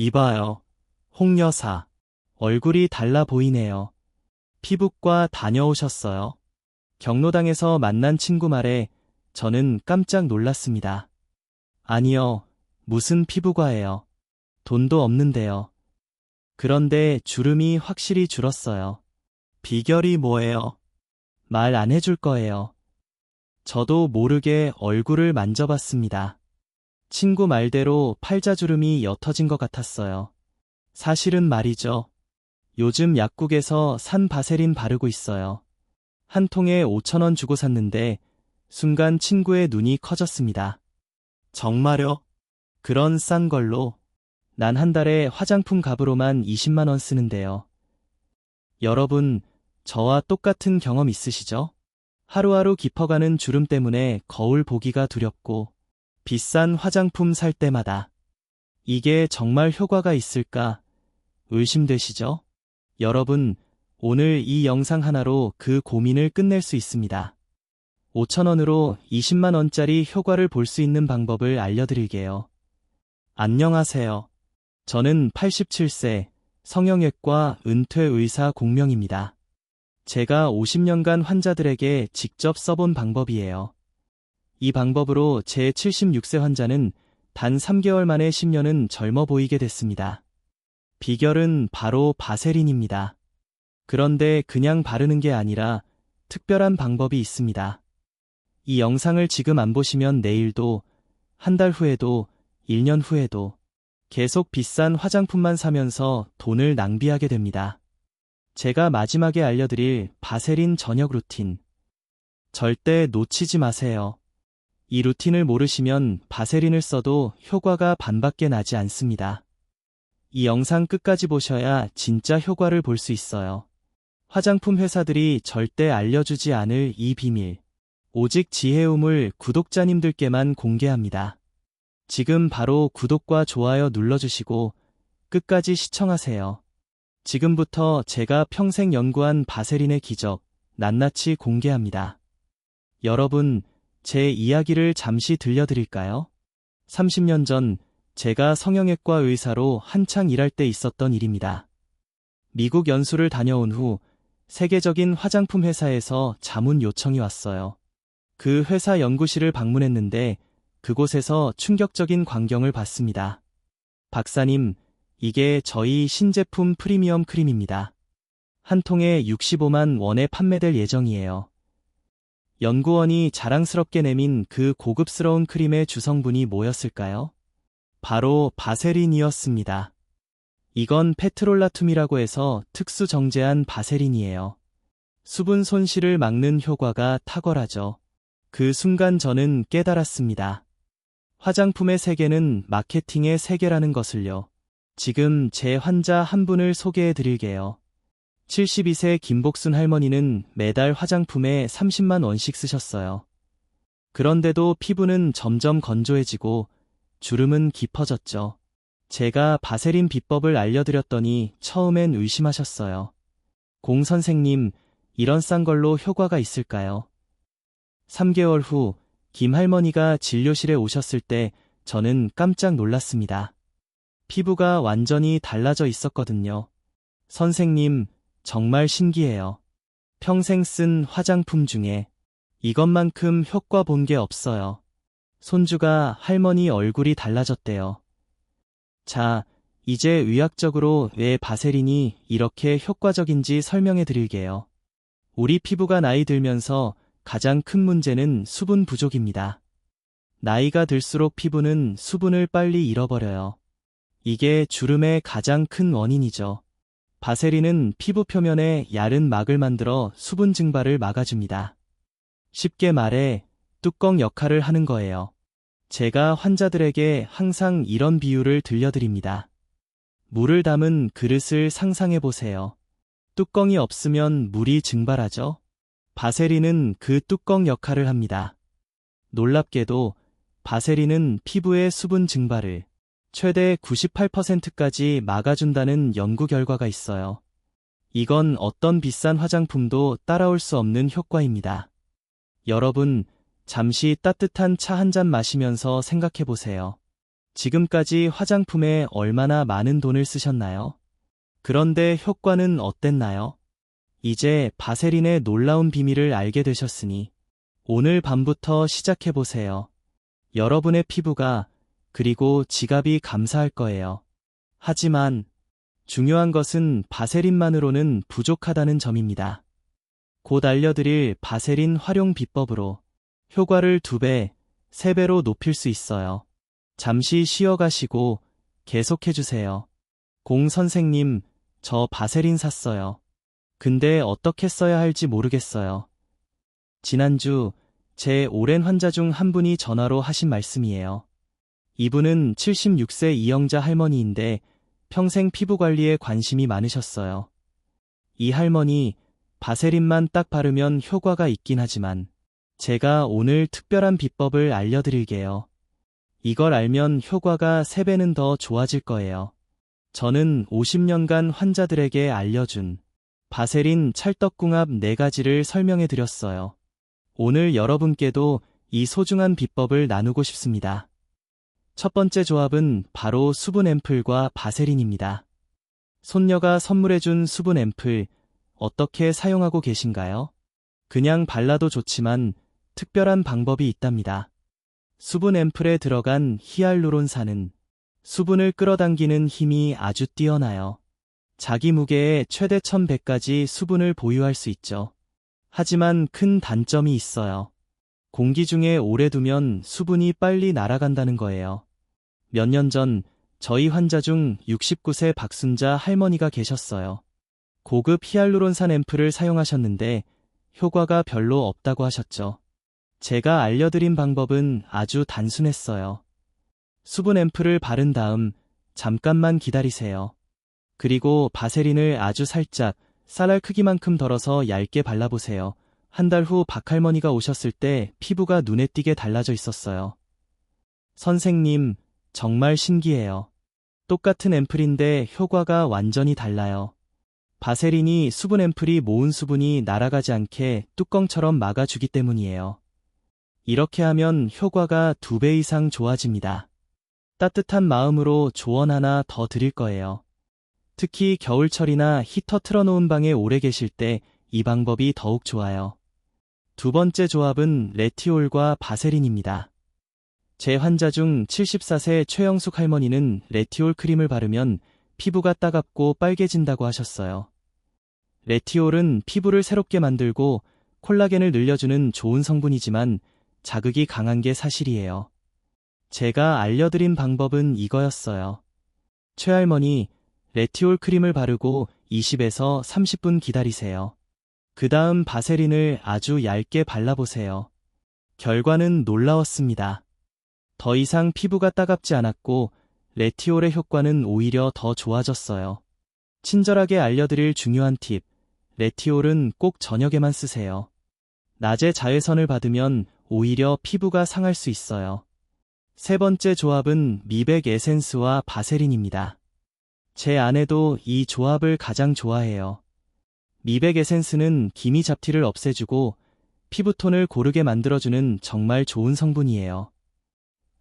이봐요, 홍 여사. 얼굴이 달라 보이네요. 피부과 다녀오셨어요? 경로당에서 만난 친구 말에 저는 깜짝 놀랐습니다. 아니요, 무슨 피부과예요. 돈도 없는데요. 그런데 주름이 확실히 줄었어요. 비결이 뭐예요? 말 안 해줄 거예요. 저도 모르게 얼굴을 만져봤습니다. 친구 말대로 팔자주름이 옅어진 것 같았어요. 사실은 말이죠. 요즘 약국에서 산 바세린 바르고 있어요. 한 통에 5,000원 주고 샀는데 순간 친구의 눈이 커졌습니다. 정말요? 그런 싼 걸로? 난 한 달에 화장품 값으로만 20만 원 쓰는데요. 여러분, 저와 똑같은 경험 있으시죠? 하루하루 깊어가는 주름 때문에 거울 보기가 두렵고 비싼 화장품 살 때마다 이게 정말 효과가 있을까 의심되시죠? 여러분, 오늘 이 영상 하나로 그 고민을 끝낼 수 있습니다. 5,000원으로 20만 원짜리 효과를 볼 수 있는 방법을 알려드릴게요. 안녕하세요. 저는 87세 성형외과 은퇴 의사 공명입니다. 제가 50년간 환자들에게 직접 써본 방법이에요. 이 방법으로 제 76세 환자는 단 3개월 만에 10년은 젊어 보이게 됐습니다. 비결은 바로 바세린입니다. 그런데 그냥 바르는 게 아니라 특별한 방법이 있습니다. 이 영상을 지금 안 보시면 내일도, 한 달 후에도, 1년 후에도 계속 비싼 화장품만 사면서 돈을 낭비하게 됩니다. 제가 마지막에 알려드릴 바세린 저녁 루틴. 절대 놓치지 마세요. 이 루틴을 모르시면 바세린을 써도 효과가 반밖에 나지 않습니다. 이 영상 끝까지 보셔야 진짜 효과를 볼 수 있어요. 화장품 회사들이 절대 알려주지 않을 이 비밀. 오직 지혜움을 구독자님들께만 공개합니다. 지금 바로 구독과 좋아요 눌러주시고 끝까지 시청하세요. 지금부터 제가 평생 연구한 바세린의 기적, 낱낱이 공개합니다. 여러분, 제 이야기를 잠시 들려드릴까요? 30년 전 제가 성형외과 의사로 한창 일할 때 있었던 일입니다. 미국 연수를 다녀온 후 세계적인 화장품 회사에서 자문 요청이 왔어요. 그 회사 연구실을 방문했는데 그곳에서 충격적인 광경을 봤습니다. 박사님, 이게 저희 신제품 프리미엄 크림입니다. 한 통에 65만 원에 판매될 예정이에요. 연구원이 자랑스럽게 내민 그 고급스러운 크림의 주성분이 뭐였을까요? 바로 바세린이었습니다. 이건 페트롤라툼이라고 해서 특수 정제한 바세린이에요. 수분 손실을 막는 효과가 탁월하죠. 그 순간 저는 깨달았습니다. 화장품의 세계는 마케팅의 세계라는 것을요. 지금 제 환자 한 분을 소개해 드릴게요. 72세 김복순 할머니는 매달 화장품에 30만 원씩 쓰셨어요. 그런데도 피부는 점점 건조해지고 주름은 깊어졌죠. 제가 바세린 비법을 알려드렸더니 처음엔 의심하셨어요. 공 선생님, 이런 싼 걸로 효과가 있을까요? 3개월 후 김 할머니가 진료실에 오셨을 때 저는 깜짝 놀랐습니다. 피부가 완전히 달라져 있었거든요. 선생님, 정말 신기해요. 평생 쓴 화장품 중에 이것만큼 효과 본 게 없어요. 손주가 할머니 얼굴이 달라졌대요. 자, 이제 의학적으로 왜 바세린이 이렇게 효과적인지 설명해 드릴게요. 우리 피부가 나이 들면서 가장 큰 문제는 수분 부족입니다. 나이가 들수록 피부는 수분을 빨리 잃어버려요. 이게 주름의 가장 큰 원인이죠. 바세린은 피부 표면에 얇은 막을 만들어 수분 증발을 막아줍니다. 쉽게 말해 뚜껑 역할을 하는 거예요. 제가 환자들에게 항상 이런 비유를 들려드립니다. 물을 담은 그릇을 상상해 보세요. 뚜껑이 없으면 물이 증발하죠? 바세린은 그 뚜껑 역할을 합니다. 놀랍게도 바세린은 피부의 수분 증발을 최대 98%까지 막아준다는 연구 결과가 있어요. 이건 어떤 비싼 화장품도 따라올 수 없는 효과입니다. 여러분, 잠시 따뜻한 차 한 잔 마시면서 생각해 보세요. 지금까지 화장품에 얼마나 많은 돈을 쓰셨나요? 그런데 효과는 어땠나요? 이제 바세린의 놀라운 비밀을 알게 되셨으니 오늘 밤부터 시작해보세요. 여러분의 피부가 그리고 지갑이 감사할 거예요. 하지만 중요한 것은 바세린만으로는 부족하다는 점입니다. 곧 알려드릴 바세린 활용 비법으로 효과를 2배, 3배로 높일 수 있어요. 잠시 쉬어가시고 계속해주세요. 선생님, 저 바세린 샀어요. 근데 어떻게 써야 할지 모르겠어요. 지난주 제 오랜 환자 중 한 분이 전화로 하신 말씀이에요. 이분은 76세 이영자 할머니인데 평생 피부 관리에 관심이 많으셨어요. 이 할머니 바세린만 딱 바르면 효과가 있긴 하지만 제가 오늘 특별한 비법을 알려드릴게요. 이걸 알면 효과가 3배는 더 좋아질 거예요. 저는 50년간 환자들에게 알려준 바세린 찰떡궁합 4가지를 설명해 드렸어요. 오늘 여러분께도 이 소중한 비법을 나누고 싶습니다. 첫 번째 조합은 바로 수분 앰플과 바세린입니다. 손녀가 선물해준 수분 앰플 어떻게 사용하고 계신가요? 그냥 발라도 좋지만 특별한 방법이 있답니다. 수분 앰플에 들어간 히알루론산은 수분을 끌어당기는 힘이 아주 뛰어나요. 자기 무게의 최대 1100까지 수분을 보유할 수 있죠. 하지만 큰 단점이 있어요. 공기 중에 오래 두면 수분이 빨리 날아간다는 거예요. 몇 년 전 저희 환자 중 69세 박순자 할머니가 계셨어요. 고급 히알루론산 앰플을 사용하셨는데 효과가 별로 없다고 하셨죠. 제가 알려드린 방법은 아주 단순했어요. 수분 앰플을 바른 다음 잠깐만 기다리세요. 그리고 바세린을 아주 살짝 쌀알 크기만큼 덜어서 얇게 발라보세요. 한 달 후 박할머니가 오셨을 때 피부가 눈에 띄게 달라져 있었어요. 선생님, 정말 신기해요. 똑같은 앰플인데 효과가 완전히 달라요. 바세린이 수분 앰플이 모은 수분이 날아가지 않게 뚜껑처럼 막아주기 때문이에요. 이렇게 하면 효과가 2배 이상 좋아집니다. 따뜻한 마음으로 조언 하나 더 드릴 거예요. 특히 겨울철이나 히터 틀어놓은 방에 오래 계실 때 이 방법이 더욱 좋아요. 두 번째 조합은 레티올과 바세린입니다. 제 환자 중 74세 최영숙 할머니는 레티올 크림을 바르면 피부가 따갑고 빨개진다고 하셨어요. 레티올은 피부를 새롭게 만들고 콜라겐을 늘려주는 좋은 성분이지만 자극이 강한 게 사실이에요. 제가 알려드린 방법은 이거였어요. 최할머니, 레티올 크림을 바르고 20에서 30분 기다리세요. 그 다음 바세린을 아주 얇게 발라보세요. 결과는 놀라웠습니다. 더 이상 피부가 따갑지 않았고 레티올의 효과는 오히려 더 좋아졌어요. 친절하게 알려드릴 중요한 팁, 레티올은 꼭 저녁에만 쓰세요. 낮에 자외선을 받으면 오히려 피부가 상할 수 있어요. 세 번째 조합은 미백 에센스와 바세린입니다. 제 아내도 이 조합을 가장 좋아해요. 미백 에센스는 기미 잡티를 없애주고 피부톤을 고르게 만들어주는 정말 좋은 성분이에요.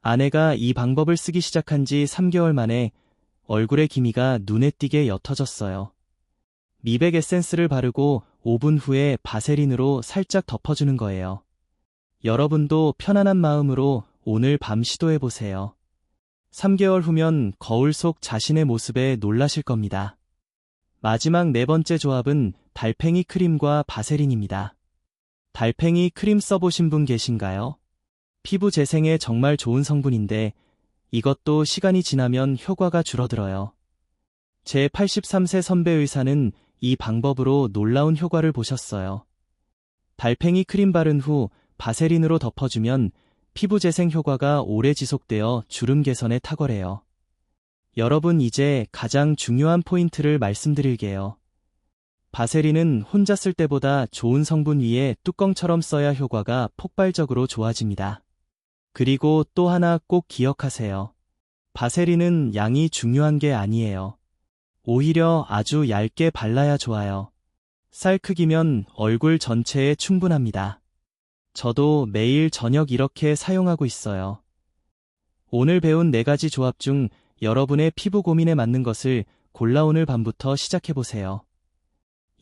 아내가 이 방법을 쓰기 시작한 지 3개월 만에 얼굴의 기미가 눈에 띄게 옅어졌어요. 미백 에센스를 바르고 5분 후에 바세린으로 살짝 덮어주는 거예요. 여러분도 편안한 마음으로 오늘 밤 시도해보세요. 3개월 후면 거울 속 자신의 모습에 놀라실 겁니다. 마지막 4번째 조합은 달팽이 크림과 바세린입니다. 달팽이 크림 써보신 분 계신가요? 피부 재생에 정말 좋은 성분인데 이것도 시간이 지나면 효과가 줄어들어요. 제 83세 선배 의사는 이 방법으로 놀라운 효과를 보셨어요. 달팽이 크림 바른 후 바세린으로 덮어주면 피부 재생 효과가 오래 지속되어 주름 개선에 탁월해요. 여러분, 이제 가장 중요한 포인트를 말씀드릴게요. 바세린은 혼자 쓸 때보다 좋은 성분 위에 뚜껑처럼 써야 효과가 폭발적으로 좋아집니다. 그리고 또 하나 꼭 기억하세요. 바세린은 양이 중요한 게 아니에요. 오히려 아주 얇게 발라야 좋아요. 쌀 크기면 얼굴 전체에 충분합니다. 저도 매일 저녁 이렇게 사용하고 있어요. 오늘 배운 4가지 조합 중 여러분의 피부 고민에 맞는 것을 골라 오늘 밤부터 시작해보세요.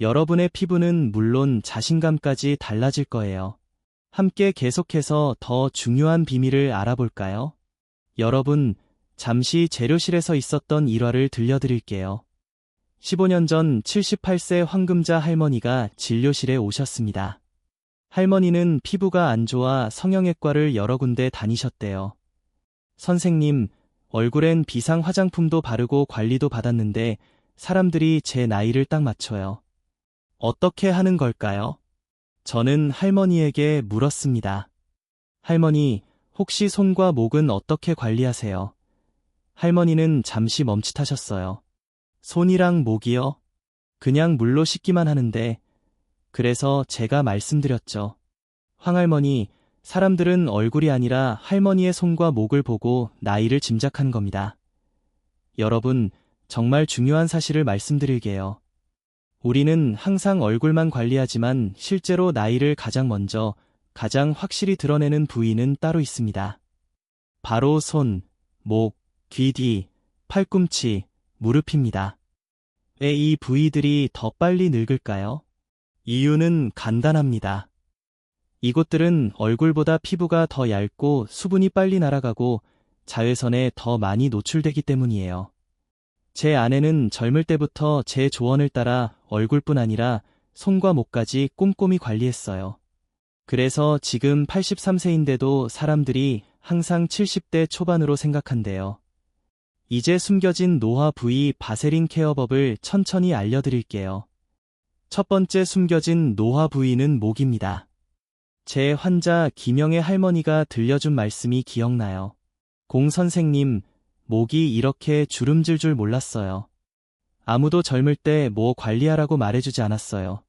여러분의 피부는 물론 자신감까지 달라질 거예요. 함께 계속해서 더 중요한 비밀을 알아볼까요? 여러분, 잠시 재료실에서 있었던 일화를 들려드릴게요. 15년 전 78세 황금자 할머니가 진료실에 오셨습니다. 할머니는 피부가 안 좋아 성형외과를 여러 군데 다니셨대요. 선생님, 얼굴엔 비상 화장품도 바르고 관리도 받았는데 사람들이 제 나이를 딱 맞춰요. 어떻게 하는 걸까요? 저는 할머니에게 물었습니다. 할머니, 혹시 손과 목은 어떻게 관리하세요? 할머니는 잠시 멈칫하셨어요. 손이랑 목이요? 그냥 물로 씻기만 하는데. 그래서 제가 말씀드렸죠. 황할머니, 사람들은 얼굴이 아니라 할머니의 손과 목을 보고 나이를 짐작하는 겁니다. 여러분, 정말 중요한 사실을 말씀드릴게요. 우리는 항상 얼굴만 관리하지만 실제로 나이를 가장 먼저, 가장 확실히 드러내는 부위는 따로 있습니다. 바로 손, 목, 귀 뒤, 팔꿈치, 무릎입니다. 왜 이 부위들이 더 빨리 늙을까요? 이유는 간단합니다. 이곳들은 얼굴보다 피부가 더 얇고 수분이 빨리 날아가고 자외선에 더 많이 노출되기 때문이에요. 제 아내는 젊을 때부터 제 조언을 따라 얼굴뿐 아니라 손과 목까지 꼼꼼히 관리했어요. 그래서 지금 83세인데도 사람들이 항상 70대 초반으로 생각한대요. 이제 숨겨진 노화 부위 바세린 케어법을 천천히 알려드릴게요. 첫 번째 숨겨진 노화 부위는 목입니다. 제 환자 김영애 할머니가 들려준 말씀이 기억나요. 공 선생님, 목이 이렇게 주름질 줄 몰랐어요. 아무도 젊을 때 뭐 관리하라고 말해주지 않았어요.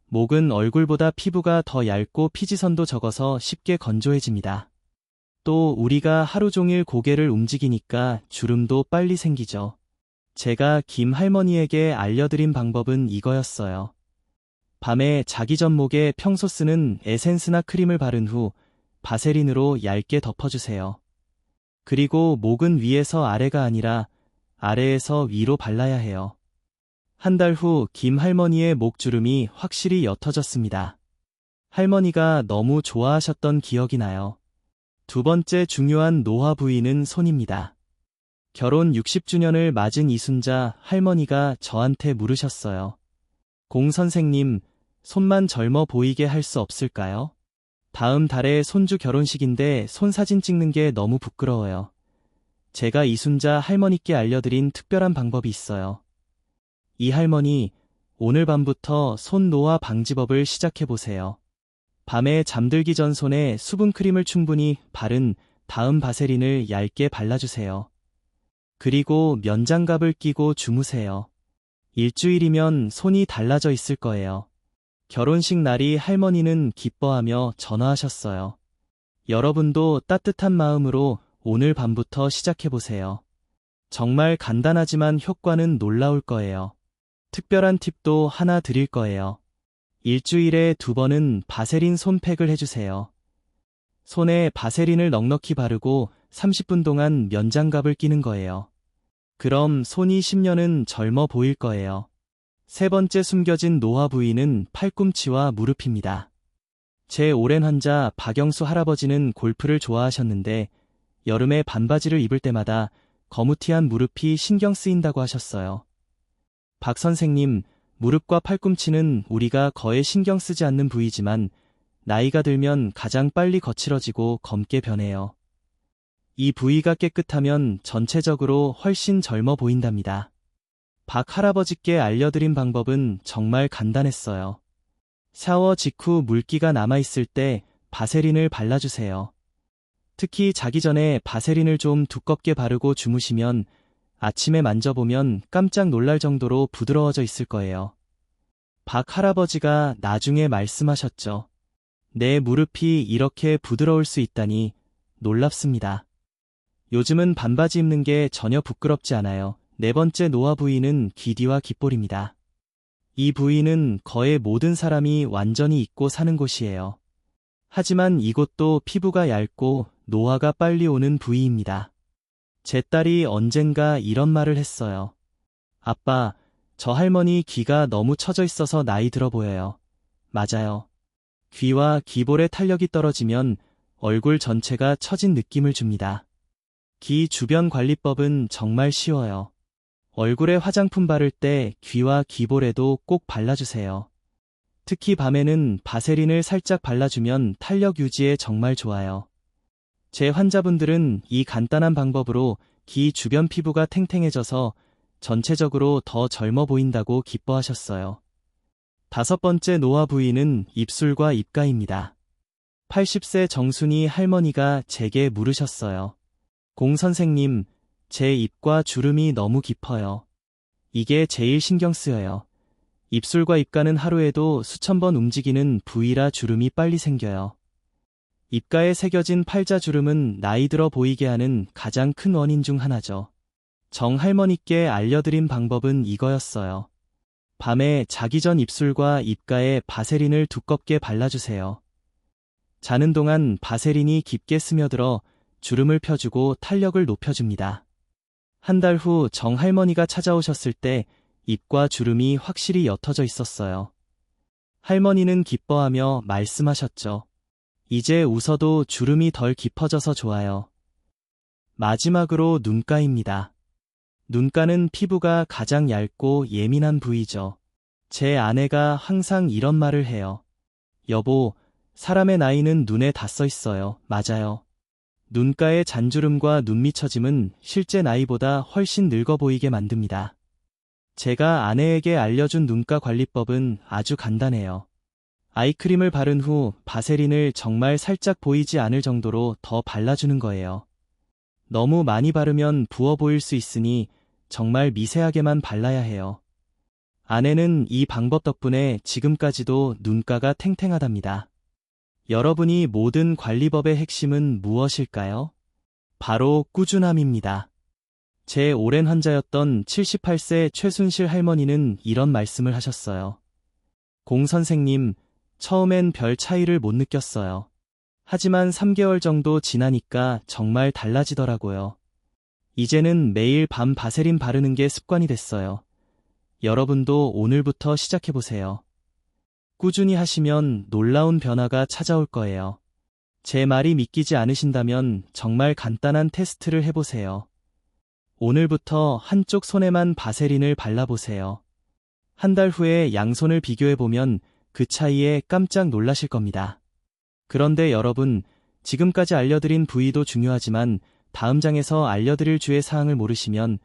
목은 얼굴보다 피부가 더 얇고 피지선도 적어서 쉽게 건조해집니다. 또 우리가 하루 종일 고개를 움직이니까 주름도 빨리 생기죠. 제가 김 할머니에게 알려드린 방법은 이거였어요. 밤에 자기 전 목에 평소 쓰는 에센스나 크림을 바른 후 바세린으로 얇게 덮어주세요. 그리고 목은 위에서 아래가 아니라 아래에서 위로 발라야 해요. 한 달 후 김 할머니의 목주름이 확실히 옅어졌습니다. 할머니가 너무 좋아하셨던 기억이 나요. 두 번째 중요한 노화 부위는 손입니다. 결혼 60주년을 맞은 이순자 할머니가 저한테 물으셨어요. 공 선생님, 손만 젊어 보이게 할 수 없을까요? 다음 달에 손주 결혼식인데 손 사진 찍는 게 너무 부끄러워요. 제가 이순자 할머니께 알려드린 특별한 방법이 있어요. 이 할머니, 오늘 밤부터 손 노화 방지법을 시작해보세요. 밤에 잠들기 전 손에 수분 크림을 충분히 바른 다음 바세린을 얇게 발라주세요. 그리고 면장갑을 끼고 주무세요. 일주일이면 손이 달라져 있을 거예요. 결혼식 날이 할머니는 기뻐하며 전화하셨어요. 여러분도 따뜻한 마음으로 오늘 밤부터 시작해보세요. 정말 간단하지만 효과는 놀라울 거예요. 특별한 팁도 하나 드릴 거예요. 일주일에 2번은 바세린 손팩을 해주세요. 손에 바세린을 넉넉히 바르고 30분 동안 면장갑을 끼는 거예요. 그럼 손이 10년은 젊어 보일 거예요. 세 번째 숨겨진 노화 부위는 팔꿈치와 무릎입니다. 제 오랜 환자 박영수 할아버지는 골프를 좋아하셨는데 여름에 반바지를 입을 때마다 거무튀한 무릎이 신경 쓰인다고 하셨어요. 박 선생님, 무릎과 팔꿈치는 우리가 거의 신경 쓰지 않는 부위지만 나이가 들면 가장 빨리 거칠어지고 검게 변해요. 이 부위가 깨끗하면 전체적으로 훨씬 젊어 보인답니다. 박 할아버지께 알려드린 방법은 정말 간단했어요. 샤워 직후 물기가 남아있을 때 바세린을 발라주세요. 특히 자기 전에 바세린을 좀 두껍게 바르고 주무시면 아침에 만져보면 깜짝 놀랄 정도로 부드러워져 있을 거예요. 박 할아버지가 나중에 말씀하셨죠. 내 무릎이 이렇게 부드러울 수 있다니 놀랍습니다. 요즘은 반바지 입는 게 전혀 부끄럽지 않아요. 네 번째 노화 부위는 귀 뒤와 귓볼입니다. 이 부위는 거의 모든 사람이 완전히 잊고 사는 곳이에요. 하지만 이곳도 피부가 얇고 노화가 빨리 오는 부위입니다. 제 딸이 언젠가 이런 말을 했어요. 아빠, 저 할머니 귀가 너무 처져 있어서 나이 들어 보여요. 맞아요. 귀와 귀볼의 탄력이 떨어지면 얼굴 전체가 처진 느낌을 줍니다. 귀 주변 관리법은 정말 쉬워요. 얼굴에 화장품 바를 때 귀와 귀볼에도 꼭 발라주세요. 특히 밤에는 바세린을 살짝 발라주면 탄력 유지에 정말 좋아요. 제 환자분들은 이 간단한 방법으로 귀 주변 피부가 탱탱해져서 전체적으로 더 젊어 보인다고 기뻐하셨어요. 5번째 노화 부위는 입술과 입가입니다. 80세 정순이 할머니가 제게 물으셨어요. 공 선생님, 제 입과 주름이 너무 깊어요. 이게 제일 신경 쓰여요. 입술과 입가는 하루에도 수천 번 움직이는 부위라 주름이 빨리 생겨요. 입가에 새겨진 팔자주름은 나이 들어 보이게 하는 가장 큰 원인 중 하나죠. 정 할머니께 알려드린 방법은 이거였어요. 밤에 자기 전 입술과 입가에 바세린을 두껍게 발라주세요. 자는 동안 바세린이 깊게 스며들어 주름을 펴주고 탄력을 높여줍니다. 한 달 후 정 할머니가 찾아오셨을 때 입과 주름이 확실히 옅어져 있었어요. 할머니는 기뻐하며 말씀하셨죠. 이제 웃어도 주름이 덜 깊어져서 좋아요. 마지막으로 눈가입니다. 눈가는 피부가 가장 얇고 예민한 부위죠. 제 아내가 항상 이런 말을 해요. 여보, 사람의 나이는 눈에 다 써 있어요. 맞아요. 눈가의 잔주름과 눈미처짐은 실제 나이보다 훨씬 늙어 보이게 만듭니다. 제가 아내에게 알려준 눈가 관리법은 아주 간단해요. 아이크림을 바른 후 바세린을 정말 살짝 보이지 않을 정도로 더 발라주는 거예요. 너무 많이 바르면 부어 보일 수 있으니 정말 미세하게만 발라야 해요. 아내는 이 방법 덕분에 지금까지도 눈가가 탱탱하답니다. 여러분이 모든 관리법의 핵심은 무엇일까요? 바로 꾸준함입니다. 제 오랜 환자였던 78세 최순실 할머니는 이런 말씀을 하셨어요. 공 선생님, 처음엔 별 차이를 못 느꼈어요. 하지만 3개월 정도 지나니까 정말 달라지더라고요. 이제는 매일 밤 바세린 바르는 게 습관이 됐어요. 여러분도 오늘부터 시작해보세요. 꾸준히 하시면 놀라운 변화가 찾아올 거예요. 제 말이 믿기지 않으신다면 정말 간단한 테스트를 해보세요. 오늘부터 한쪽 손에만 바세린을 발라보세요. 한 달 후에 양손을 비교해보면 그 차이에 깜짝 놀라실 겁니다. 그런데 여러분, 지금까지 알려드린 부위도 중요하지만 다음 장에서 알려드릴 주의 사항을 모르시면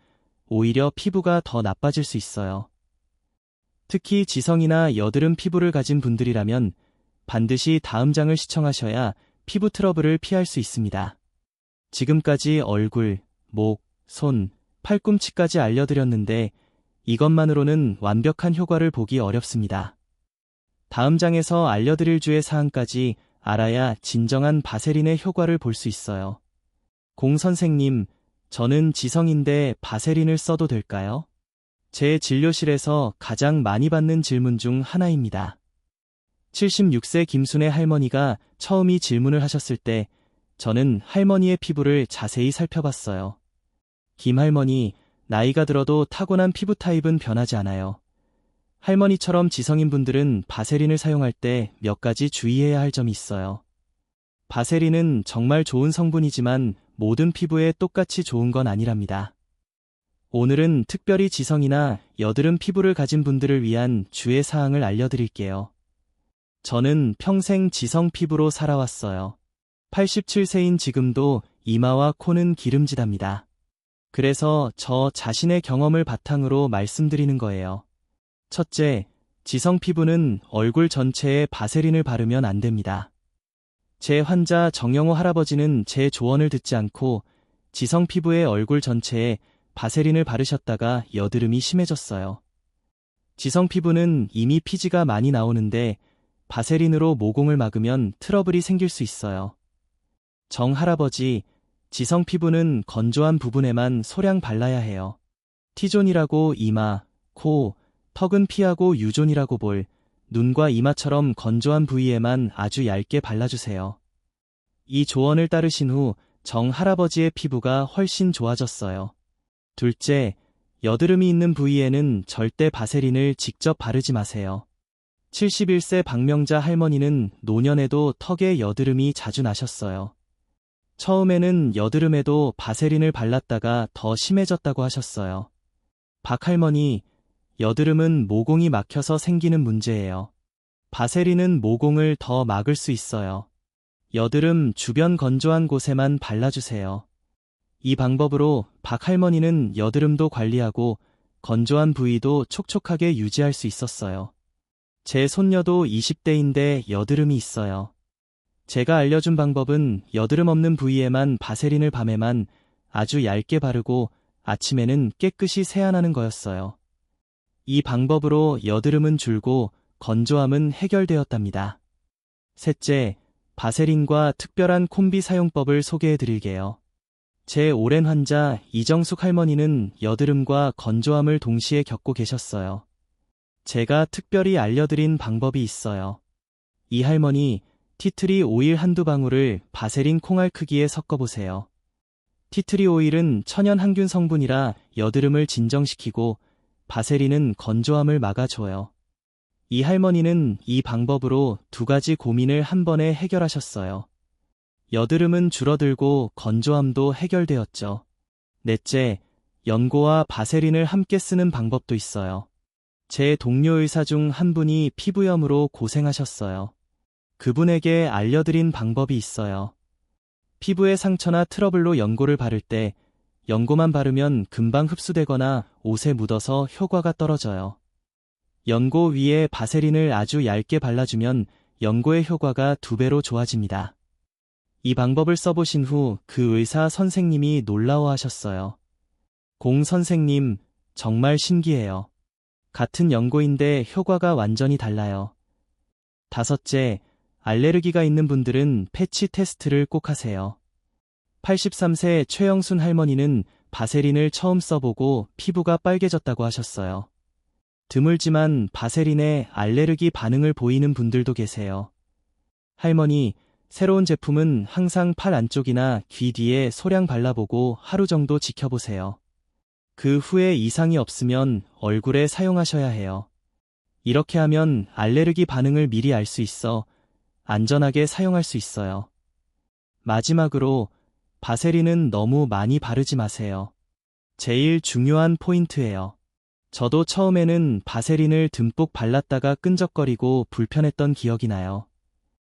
오히려 피부가 더 나빠질 수 있어요. 특히 지성이나 여드름 피부를 가진 분들이라면 반드시 다음 장을 시청하셔야 피부 트러블을 피할 수 있습니다. 지금까지 얼굴, 목, 손, 팔꿈치까지 알려드렸는데 이것만으로는 완벽한 효과를 보기 어렵습니다. 다음 장에서 알려드릴 주의 사항까지 알아야 진정한 바세린의 효과를 볼 수 있어요. 공 선생님, 저는 지성인데 바세린을 써도 될까요? 제 진료실에서 가장 많이 받는 질문 중 하나입니다. 76세 김순애 할머니가 처음 이 질문을 하셨을 때 저는 할머니의 피부를 자세히 살펴봤어요. 김 할머니, 나이가 들어도 타고난 피부 타입은 변하지 않아요. 할머니처럼 지성인 분들은 바세린을 사용할 때 몇 가지 주의해야 할 점이 있어요. 바세린은 정말 좋은 성분이지만 모든 피부에 똑같이 좋은 건 아니랍니다. 오늘은 특별히 지성이나 여드름 피부를 가진 분들을 위한 주의 사항을 알려드릴게요. 저는 평생 지성 피부로 살아왔어요. 87세인 지금도 이마와 코는 기름지답니다. 그래서 저 자신의 경험을 바탕으로 말씀드리는 거예요. 첫째, 지성 피부는 얼굴 전체에 바세린을 바르면 안 됩니다. 제 환자 정영호 할아버지는 제 조언을 듣지 않고 지성 피부의 얼굴 전체에 바세린을 바르셨다가 여드름이 심해졌어요. 지성 피부는 이미 피지가 많이 나오는데 바세린으로 모공을 막으면 트러블이 생길 수 있어요. 정 할아버지, 지성 피부는 건조한 부분에만 소량 발라야 해요. T존이라고 이마, 코, 턱은 피하고 U존이라고 볼, 눈과 이마처럼 건조한 부위에만 아주 얇게 발라주세요. 이 조언을 따르신 후 정 할아버지의 피부가 훨씬 좋아졌어요. 둘째, 여드름이 있는 부위에는 절대 바세린을 직접 바르지 마세요. 71세 박명자 할머니는 노년에도 턱에 여드름이 자주 나셨어요. 처음에는 여드름에도 바세린을 발랐다가 더 심해졌다고 하셨어요. 박 할머니, 여드름은 모공이 막혀서 생기는 문제예요. 바세린은 모공을 더 막을 수 있어요. 여드름 주변 건조한 곳에만 발라주세요. 이 방법으로 박 할머니는 여드름도 관리하고 건조한 부위도 촉촉하게 유지할 수 있었어요. 제 손녀도 20대인데 여드름이 있어요. 제가 알려준 방법은 여드름 없는 부위에만 바세린을 밤에만 아주 얇게 바르고 아침에는 깨끗이 세안하는 거였어요. 이 방법으로 여드름은 줄고 건조함은 해결되었답니다. 셋째, 바세린과 특별한 콤비 사용법을 소개해 드릴게요. 제 오랜 환자 이정숙 할머니는 여드름과 건조함을 동시에 겪고 계셨어요. 제가 특별히 알려드린 방법이 있어요. 이 할머니, 티트리 오일 한두 방울을 바세린 콩알 크기에 섞어보세요. 티트리 오일은 천연 항균 성분이라 여드름을 진정시키고 바세린은 건조함을 막아줘요. 이 할머니는 이 방법으로 두 가지 고민을 한 번에 해결하셨어요. 여드름은 줄어들고 건조함도 해결되었죠. 넷째, 연고와 바세린을 함께 쓰는 방법도 있어요. 제 동료 의사 중 한 분이 피부염으로 고생하셨어요. 그분에게 알려드린 방법이 있어요. 피부에 상처나 트러블로 연고를 바를 때 연고만 바르면 금방 흡수되거나 옷에 묻어서 효과가 떨어져요. 연고 위에 바세린을 아주 얇게 발라주면 연고의 효과가 2배로 좋아집니다. 이 방법을 써보신 후 그 의사 선생님이 놀라워하셨어요. 공 선생님, 정말 신기해요. 같은 연고인데 효과가 완전히 달라요. 다섯째, 알레르기가 있는 분들은 패치 테스트를 꼭 하세요. 83세 최영순 할머니는 바세린을 처음 써보고 피부가 빨개졌다고 하셨어요. 드물지만 바세린에 알레르기 반응을 보이는 분들도 계세요. 할머니, 새로운 제품은 항상 팔 안쪽이나 귀 뒤에 소량 발라보고 하루 정도 지켜보세요. 그 후에 이상이 없으면 얼굴에 사용하셔야 해요. 이렇게 하면 알레르기 반응을 미리 알 수 있어 안전하게 사용할 수 있어요. 마지막으로 바세린은 너무 많이 바르지 마세요. 제일 중요한 포인트예요. 저도 처음에는 바세린을 듬뿍 발랐다가 끈적거리고 불편했던 기억이 나요.